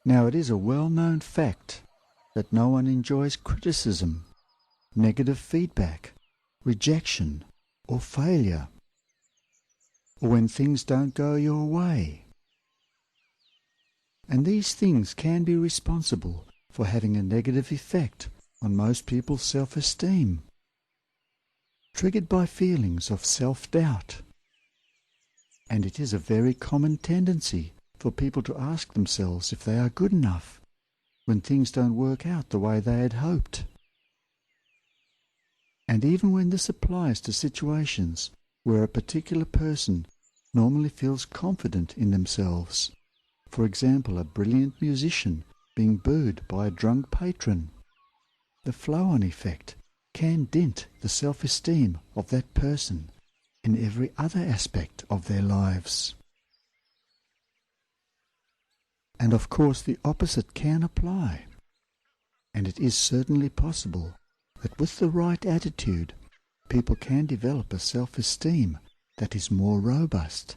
Now it is a well-known fact that no one enjoys criticism, negative feedback, rejection, or failure, or when things don't go your way. And these things can be responsible for having a negative effect on most people's self-esteem, triggered by feelings of self-doubt. And it is a very common tendency for people to ask themselves if they are good enough when things don't work out the way they had hoped. And even when this applies to situations where a particular person normally feels confident in themselves, for example, a brilliant musician being booed by a drunk patron, the flow-on effect can dent the self-esteem of that person in every other aspect of their lives. And of course the opposite can apply, and it is certainly possible that with the right attitude people can develop a self-esteem that is more robust,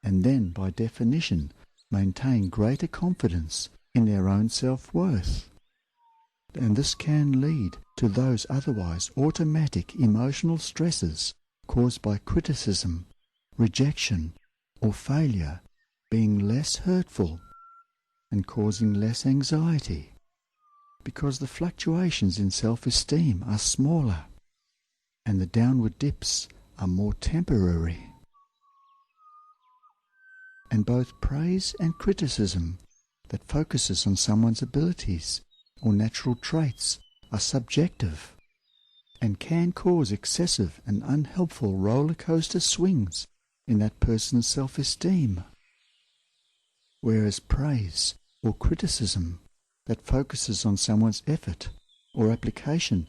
and then by definition maintain greater confidence in their own self-worth. And this can lead to those otherwise automatic emotional stresses caused by criticism, rejection, or failure being less hurtful and causing less anxiety, because the fluctuations in self-esteem are smaller and the downward dips are more temporary. And both praise and criticism that focuses on someone's abilities or natural traits are subjective and can cause excessive and unhelpful roller coaster swings in that person's self-esteem. Whereas praise or criticism that focuses on someone's effort or application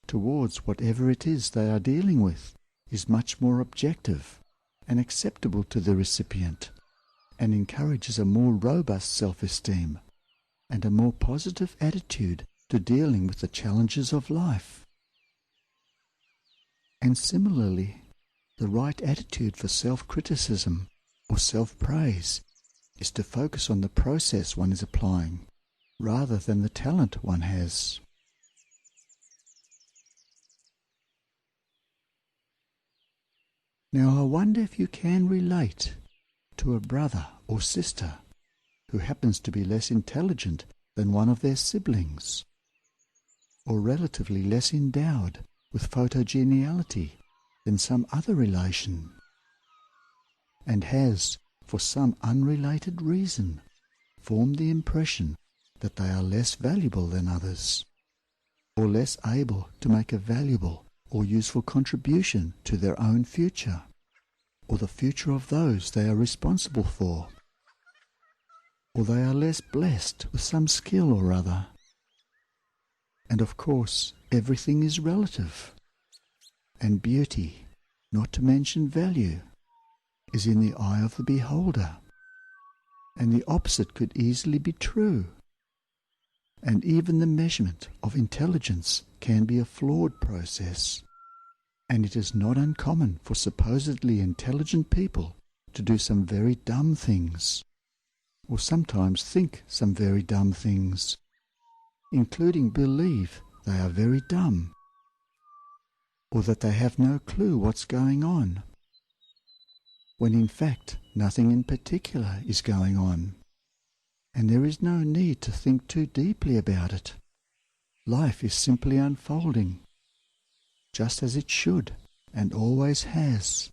towards whatever it is they are dealing with is much more objective and acceptable to the recipient, and encourages a more robust self-esteem and a more positive attitude to dealing with the challenges of life. And similarly, the right attitude for self-criticism or self-praise is to focus on the process one is applying rather than the talent one has. Now I wonder if you can relate to a brother or sister who happens to be less intelligent than one of their siblings, or relatively less endowed with photogeniality than some other relation, and has, for some unrelated reason, formed the impression that they are less valuable than others, or less able to make a valuable or useful contribution to their own future, or the future of those they are responsible for, or they are less blessed with some skill or other. And of course, everything is relative, and beauty, not to mention value, is in the eye of the beholder, and the opposite could easily be true. And even the measurement of intelligence can be a flawed process, and it is not uncommon for supposedly intelligent people to do some very dumb things, or sometimes think some very dumb things, including believe they are very dumb, or that they have no clue what's going on, when in fact nothing in particular is going on, and there is no need to think too deeply about it. Life is simply unfolding, just as it should and always has.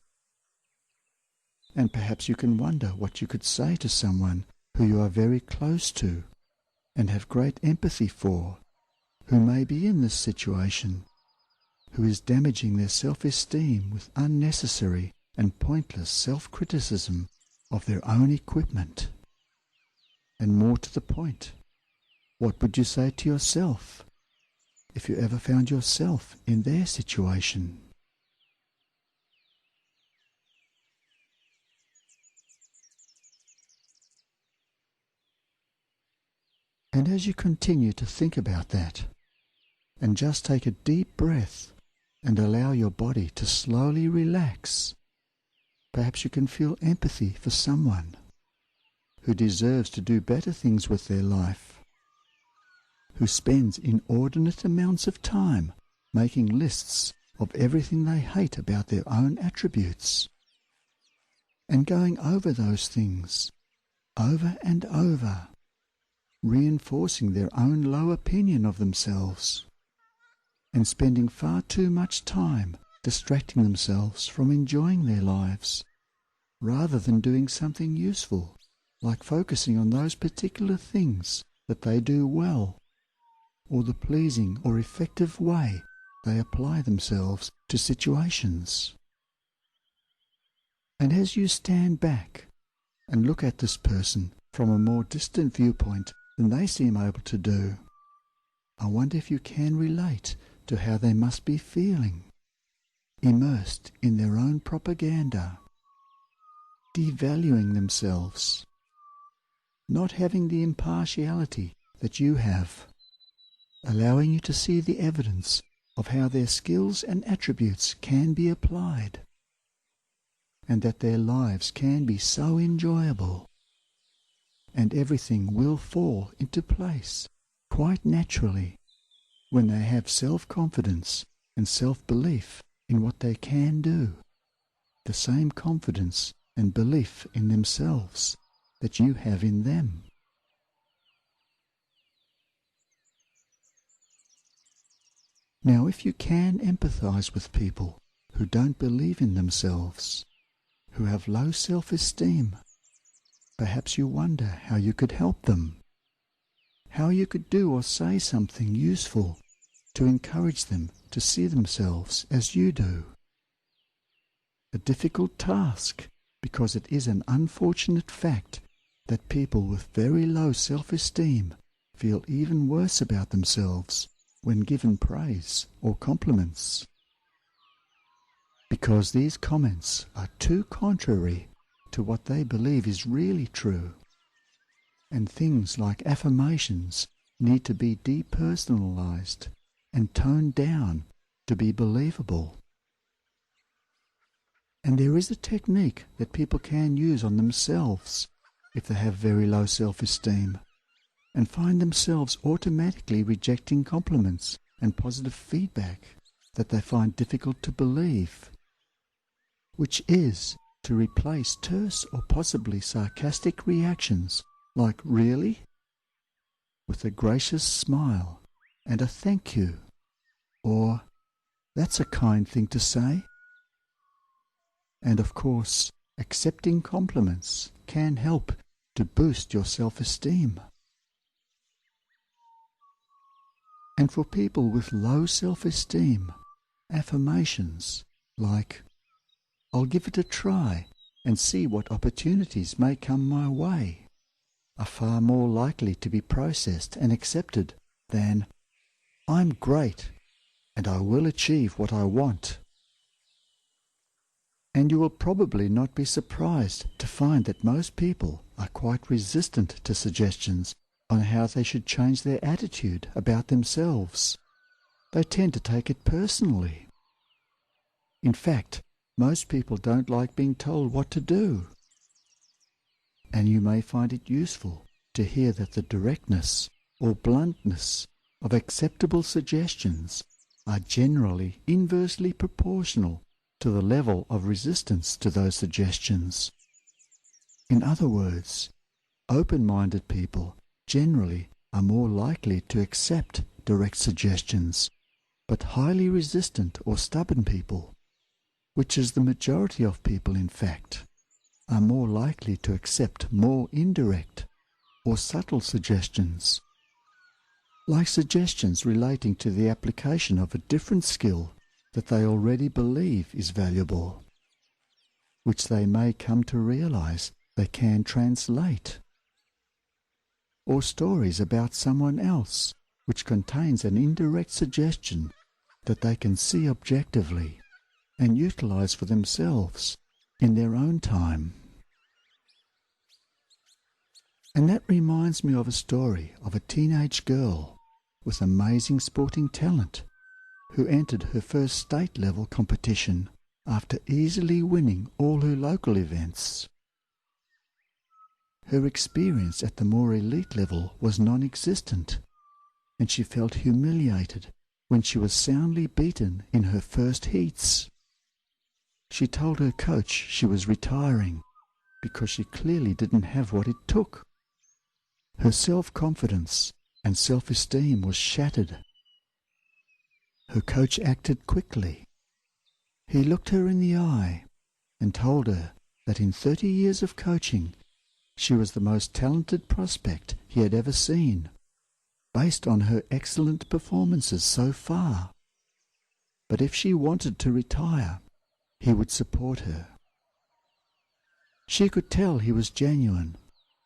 And perhaps you can wonder what you could say to someone who you are very close to and have great empathy for, who may be in this situation, who is damaging their self-esteem with unnecessary and pointless self-criticism of their own equipment. And more to the point, what would you say to yourself if you ever found yourself in their situation? And as you continue to think about that, and just take a deep breath and allow your body to slowly relax, perhaps you can feel empathy for someone who deserves to do better things with their life, who spends inordinate amounts of time making lists of everything they hate about their own attributes, and going over those things over and over, reinforcing their own low opinion of themselves, and spending far too much time distracting themselves from enjoying their lives, rather than doing something useful, like focusing on those particular things that they do well, or the pleasing or effective way they apply themselves to situations. And as you stand back and look at this person from a more distant viewpoint than they seem able to do, I wonder if you can relate to how they must be feeling, immersed in their own propaganda, devaluing themselves, not having the impartiality that you have, allowing you to see the evidence of how their skills and attributes can be applied, and that their lives can be so enjoyable, and everything will fall into place quite naturally when they have self-confidence and self-belief in what they can do, the same confidence and belief in themselves that you have in them. Now, if you can empathize with people who don't believe in themselves, who have low self-esteem, perhaps you wonder how you could help them, how you could do or say something useful to encourage them to see themselves as you do. A difficult task, because it is an unfortunate fact that people with very low self-esteem feel even worse about themselves when given praise or compliments, because these comments are too contrary to what they believe is really true, and things like affirmations need to be depersonalized and toned down to be believable. And there is a technique that people can use on themselves if they have very low self-esteem, and find themselves automatically rejecting compliments and positive feedback that they find difficult to believe, which is to replace terse or possibly sarcastic reactions like "really?" with a gracious smile and a "thank you," or "that's a kind thing to say." And of course, accepting compliments can help to boost your self-esteem. And for people with low self-esteem, affirmations like "I'll give it a try and see what opportunities may come my way" are far more likely to be processed and accepted than "I'm great and I will achieve what I want." And you will probably not be surprised to find that most people are quite resistant to suggestions on how they should change their attitude about themselves. They tend to take it personally. In fact, most people don't like being told what to do. And you may find it useful to hear that the directness or bluntness of acceptable suggestions are generally inversely proportional to the level of resistance to those suggestions. In other words, open-minded people generally are more likely to accept direct suggestions, but highly resistant or stubborn people, which is the majority of people in fact, are more likely to accept more indirect or subtle suggestions, like suggestions relating to the application of a different skill that they already believe is valuable, which they may come to realize they can translate, or stories about someone else which contains an indirect suggestion that they can see objectively and utilize for themselves in their own time. And that reminds me of a story of a teenage girl with amazing sporting talent who entered her first state-level competition after easily winning all her local events. Her experience at the more elite level was non-existent, and she felt humiliated when she was soundly beaten in her first heats. She told her coach she was retiring because she clearly didn't have what it took. Her self-confidence and self-esteem was shattered. Her coach acted quickly. He looked her in the eye and told her that in 30 years of coaching, she was the most talented prospect he had ever seen, based on her excellent performances so far. But if she wanted to retire, he would support her. She could tell he was genuine,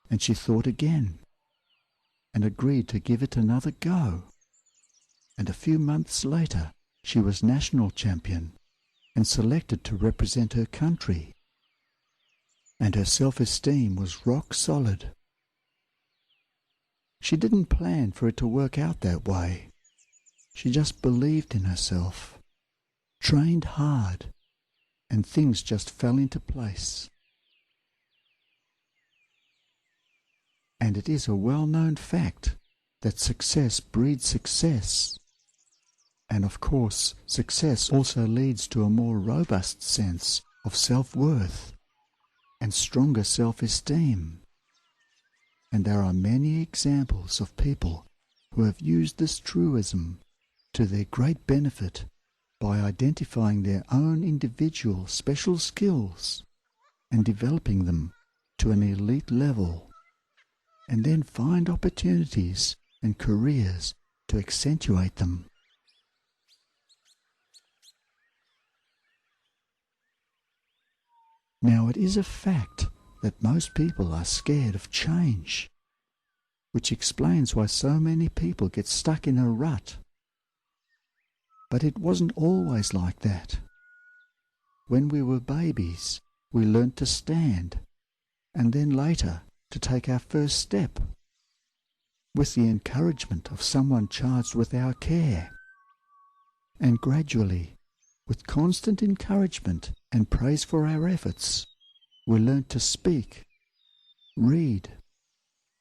and she thought again, and agreed to give it another go. And a few months later, she was national champion and selected to represent her country. And her self-esteem was rock solid. She didn't plan for it to work out that way. She just believed in herself, trained hard, and things just fell into place. And it is a well-known fact that success breeds success. And of course, success also leads to a more robust sense of self-worth and stronger self-esteem. And there are many examples of people who have used this truism to their great benefit by identifying their own individual special skills and developing them to an elite level, and then find opportunities and careers to accentuate them. Now, it is a fact that most people are scared of change, which explains why so many people get stuck in a rut. But it wasn't always like that. When we were babies, we learnt to stand, and then later to take our first step, with the encouragement of someone charged with our care. And gradually, with constant encouragement and praise for our efforts, we learnt to speak, read,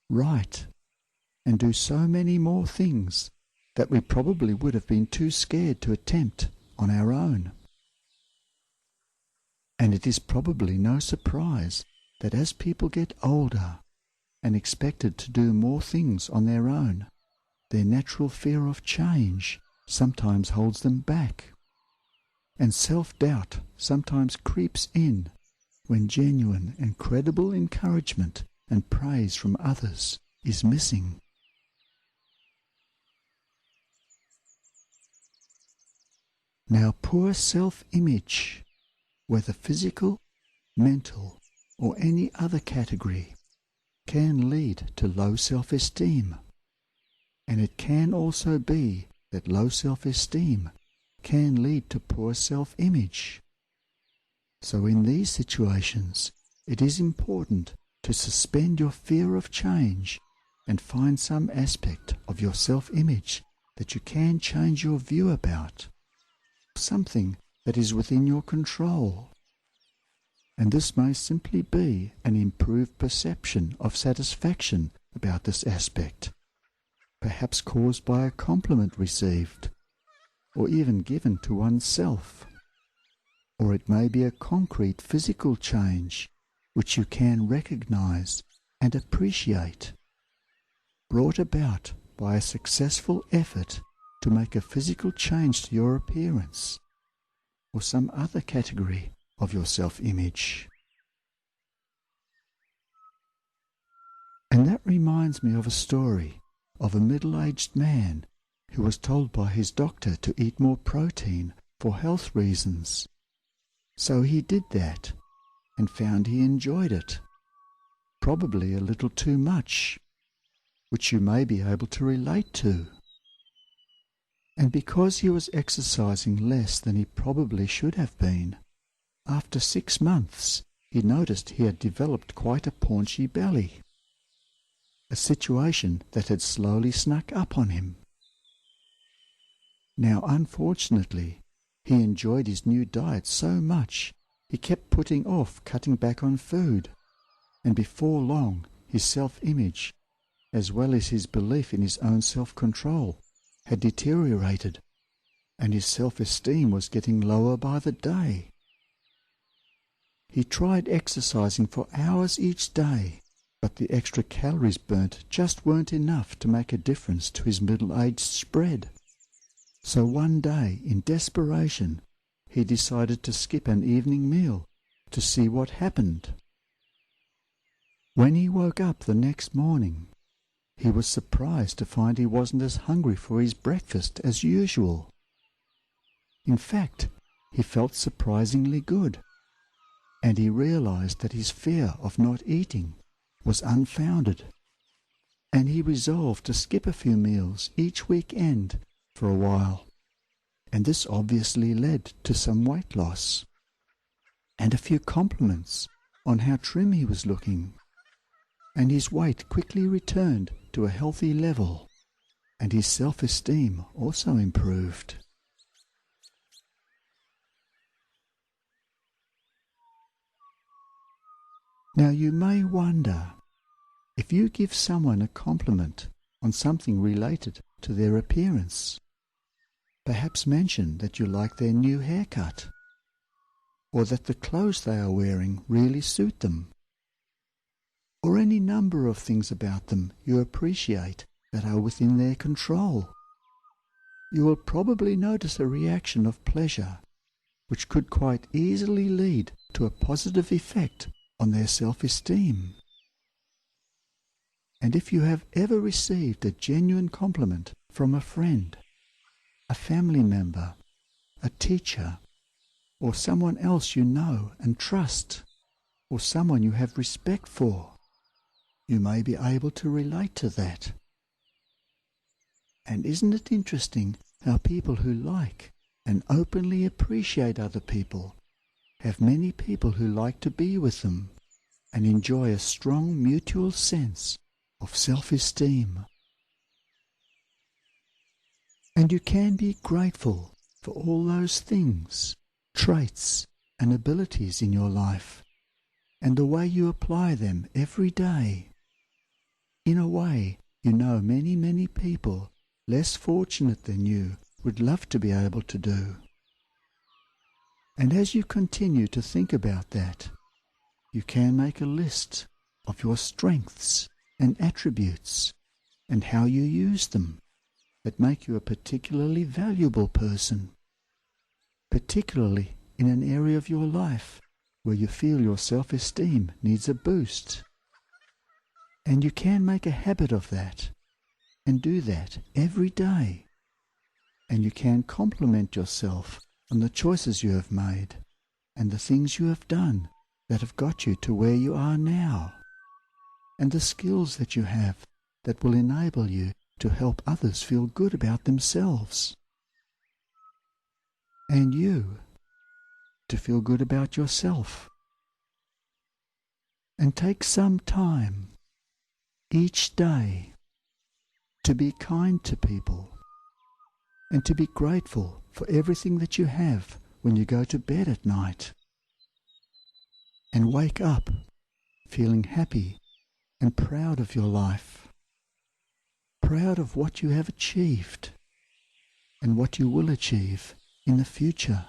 write, and do so many more things that we probably would have been too scared to attempt on our own. And it is probably no surprise that as people get older and expected to do more things on their own, their natural fear of change sometimes holds them back. And self-doubt sometimes creeps in when genuine and credible encouragement and praise from others is missing. Now, poor self-image, whether physical, mental, or any other category, can lead to low self-esteem. And it can also be that low self-esteem can lead to poor self-image. So in these situations, it is important to suspend your fear of change and find some aspect of your self-image that you can change your view about, something that is within your control. And this may simply be an improved perception of satisfaction about this aspect, perhaps caused by a compliment received, or even given to oneself. Or it may be a concrete physical change which you can recognize and appreciate, brought about by a successful effort to make a physical change to your appearance, or some other category of your self-image. And that reminds me of a story of a middle-aged man who was told by his doctor to eat more protein for health reasons. So he did that, and found he enjoyed it, probably a little too much, which you may be able to relate to. And because he was exercising less than he probably should have been, after 6 months he noticed he had developed quite a paunchy belly, a situation that had slowly snuck up on him. Now, unfortunately, he enjoyed his new diet so much he kept putting off cutting back on food, and before long his self-image, as well as his belief in his own self-control, had deteriorated, and his self-esteem was getting lower by the day. He tried exercising for hours each day, but the extra calories burnt just weren't enough to make a difference to his middle-aged spread. So one day, in desperation, he decided to skip an evening meal to see what happened. When he woke up the next morning, he was surprised to find he wasn't as hungry for his breakfast as usual. In fact, he felt surprisingly good, and he realized that his fear of not eating was unfounded, and he resolved to skip a few meals each weekend for a while, and this obviously led to some weight loss, and a few compliments on how trim he was looking, and his weight quickly returned to a healthy level, and his self-esteem also improved. Now you may wonder, if you give someone a compliment on something related to their appearance, perhaps mention that you like their new haircut, or that the clothes they are wearing really suit them, or any number of things about them you appreciate that are within their control, you will probably notice a reaction of pleasure, which could quite easily lead to a positive effect on their self-esteem. And if you have ever received a genuine compliment from a friend, a family member, a teacher, or someone else you know and trust, or someone you have respect for, you may be able to relate to that. And isn't it interesting how people who like and openly appreciate other people have many people who like to be with them and enjoy a strong mutual sense of self-esteem? And you can be grateful for all those things, traits and abilities in your life, and the way you apply them every day. In a way, you know many people less fortunate than you would love to be able to do. And as you continue to think about that, you can make a list of your strengths and attributes and how you use them that make you a particularly valuable person, particularly in an area of your life where you feel your self-esteem needs a boost. And you can make a habit of that and do that every day. And you can compliment yourself on the choices you have made and the things you have done that have got you to where you are now, and the skills that you have that will enable you to help others feel good about themselves, and you to feel good about yourself. And take some time each day to be kind to people and to be grateful for everything that you have when you go to bed at night, and wake up feeling happy and proud of your life, proud of what you have achieved and what you will achieve in the future.